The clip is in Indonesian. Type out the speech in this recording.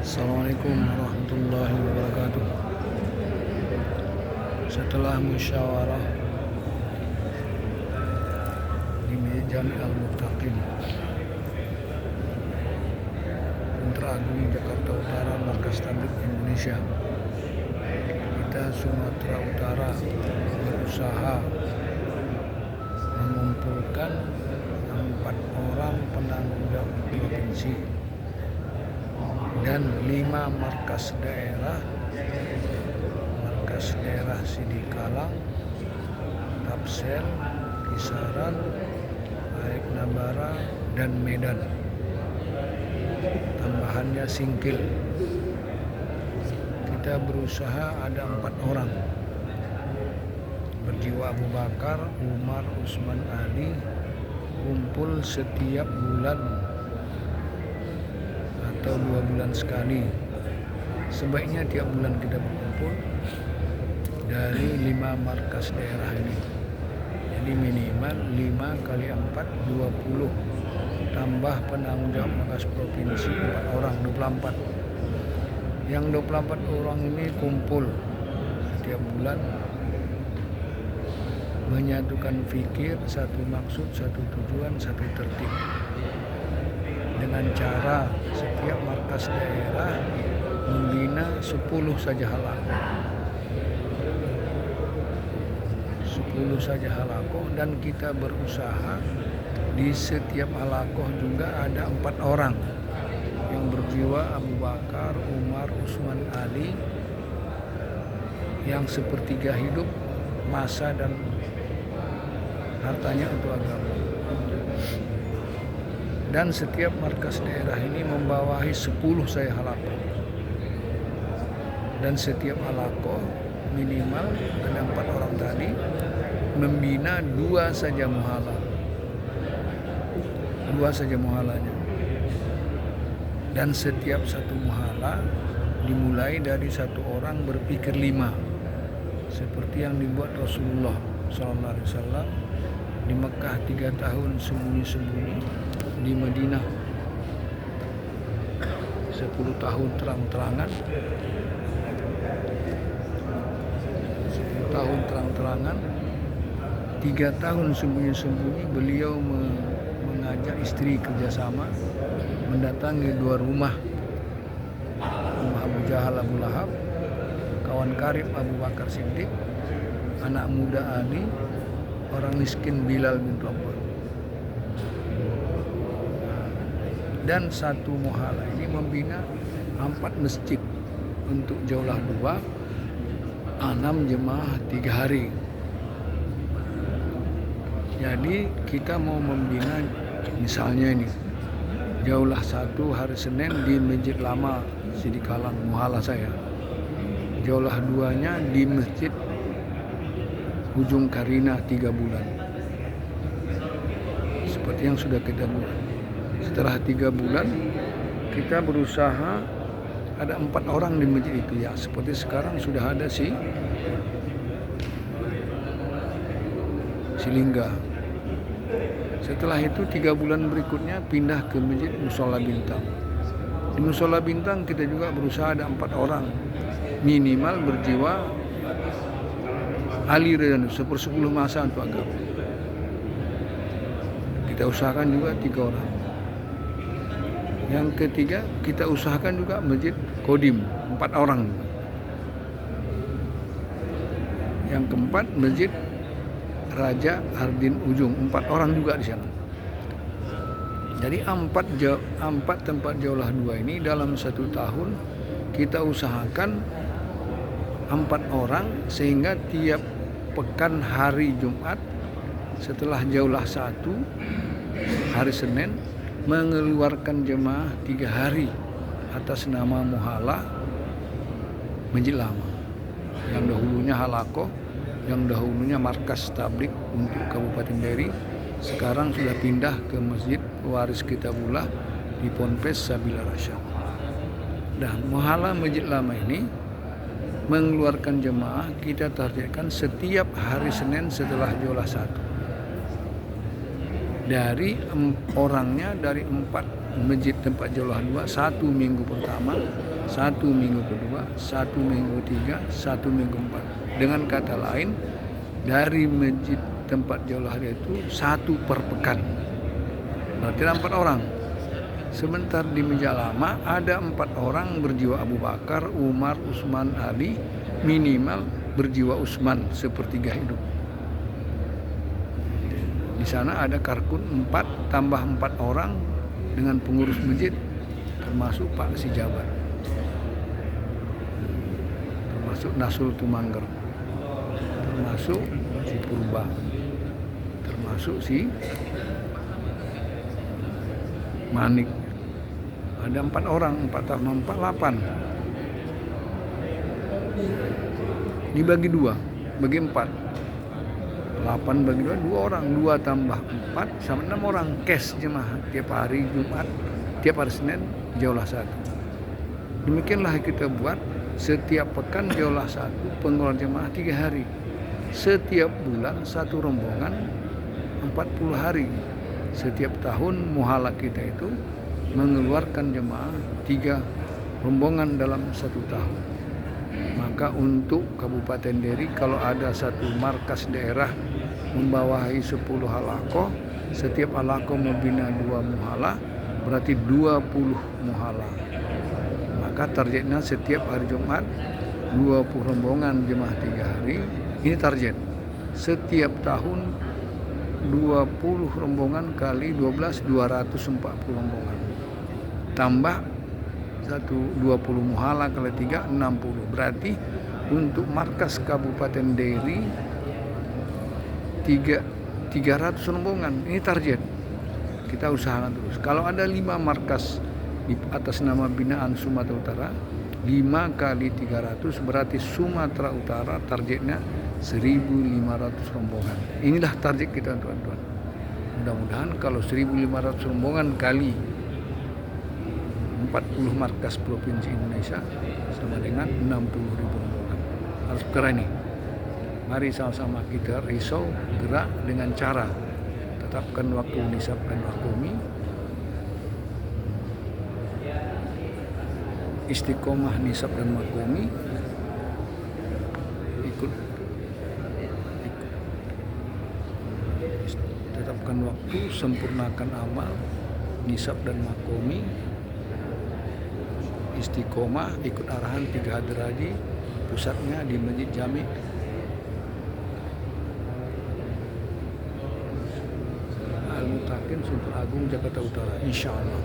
Assalamualaikum warahmatullahi wabarakatuh. Setelah musyawarah di Jami' Al-Muttaqin, Indragung, Jakarta Utara, Markas Tabligh Indonesia, kita Sumatera Utara berusaha mengumpulkan 4 orang penanggung jawab provinsi dan 5 markas daerah Sidikalang, Tapsel, Kisaran, Baik Nabara, dan Medan. Tambahannya Singkil. Kita berusaha ada 4 orang berjiwa Abu Bakar, Umar, Usman, Ali, kumpul setiap bulan atau 2 bulan sekali. Sebaiknya tiap bulan kita berkumpul dari 5 markas daerah ini. Jadi minimal 5 kali 4 20, tambah penanggung jawab markas provinsi 4 orang, 24. Yang 24 orang ini kumpul setiap bulan, menyatukan fikir, satu maksud, satu tujuan, satu tertib, dengan cara setiap markas daerah membina 10 saja halakoh. 10 saja halakoh, dan kita berusaha di setiap halakoh juga ada 4 orang yang berjiwa Abu Bakar, Umar, Usman, Ali, yang sepertiga hidup, masa dan hartanya untuk agama. Dan setiap markas daerah ini membawahi 10 saya halakoh. Dan setiap halakoh minimal ada 4 orang tadi membina 2 saja muhala. 2 saja muhalanya. Dan setiap satu muhala dimulai dari 1 orang berpikir 5. Seperti yang dibuat Rasulullah SAW di Mekah 3 tahun sembunyi-sembunyi, di Madinah 10 tahun terang-terangan, 10 tahun terang-terangan, 3 tahun sembunyi-sembunyi. Beliau mengajak istri kerjasama mendatangi 2 rumah Abu Jahal, Abu Lahab, kawan karib Abu Bakar Siddiq, anak muda Ali, orang miskin Bilal bin Rabah. Dan satu muhala ini membina 4 masjid untuk jaulah 2, 6 jemaah 3 hari. Jadi kita mau membina misalnya ini jaulah 1 hari Senin di Masjid Lama Sidikalang, muhala saya. Jaulah 2-nya di Masjid Ujung Karina 3 bulan. Seperti yang sudah kita buat. Setelah 3 bulan kita berusaha ada 4 orang di masjid itu, ya seperti sekarang sudah ada si Lingga. Setelah itu 3 bulan berikutnya pindah ke Masjid Musola Bintang. Di Musola Bintang kita juga berusaha ada 4 orang minimal berjiwa Ali Redanu, 1/10 masa untuk agama. Kita usahakan juga 3 orang. Yang ketiga kita usahakan juga Masjid Kodim 4 orang. Yang keempat Masjid Raja Ardin Ujung 4 orang juga di sana. Jadi 4 tempat jaulah 2 ini dalam 1 tahun kita usahakan 4 orang, sehingga tiap pekan hari Jumat setelah jaulah 1 hari Senin mengeluarkan jemaah 3 hari atas nama muhala Masjid Lama, yang dahulunya halakoh, yang dahulunya markas tabligh untuk Kabupaten Deri, sekarang sudah pindah ke Masjid Waris Kitabullah di Ponpes Sabila Rasyad. Dan muhala Masjid Lama ini mengeluarkan jemaah kita targetkan setiap hari Senin setelah jaulah 1. Dari orangnya dari 4 masjid tempat jaulah 2 1 minggu pertama, 1 minggu kedua, 1 minggu ketiga, 1 minggu 4. Dengan kata lain, dari masjid tempat jaulah itu 1 per pekan. Berarti ada 4 orang. Sebentar di meja lama ada 4 orang berjiwa Abu Bakar, Umar, Utsman, Ali, minimal berjiwa Utsman sepertiga hidup. Di sana ada karkun 4 tambah 4 orang dengan pengurus masjid, termasuk Pak Sijabat, termasuk Nasrul Tumangger, termasuk si Purba, termasuk si Manik. Ada 4 orang, 4 tambah 4, 8. Dibagi 2, bagi 4. 8 bagi 2, 2 orang. 2 tambah 4 sama 6 orang. Cash jemaah tiap hari Jumat, tiap hari Senin jaulah 1. Demikianlah kita buat setiap pekan jaulah 1, pengeluaran jemaah 3 hari. Setiap bulan 1 rombongan 40 hari. Setiap tahun muhala kita itu mengeluarkan jemaah 3 rombongan dalam 1 tahun. Maka untuk Kabupaten Deri, kalau ada satu markas daerah membawahi 10 halaqah, setiap halaqah membina 2 muhala, berarti 20 muhala. Maka targetnya setiap hari Jumat 20 rombongan jemaah 3 hari. Ini target. Setiap tahun 20 rombongan kali 12, 240 rombongan. Tambah 20 muhala kali 3, 60. Berarti untuk markas Kabupaten Deri 300 rombongan. Ini target. Kita usahakan terus. Kalau ada 5 markas di atas nama binaan Sumatera Utara, 5 kali 300 berarti Sumatera Utara targetnya 1.500 rombongan. Inilah target kita, teman-teman. Mudah-mudahan kalau 1.500 rombongan kali 40 markas provinsi Indonesia sama dengan 60.000 rombongan. Harus berani. Mari sama-sama kita risau gerak dengan cara tetapkan waktu nisab dan makomi, istiqomah nisab dan makomi, ikut tetapkan waktu, sempurnakan amal, nisab dan makomi, istiqomah, ikut arahan 3 hadraji, pusatnya di Masjid Jami Al-Mutakin Sunter Agung Jakarta Utara, insyaallah.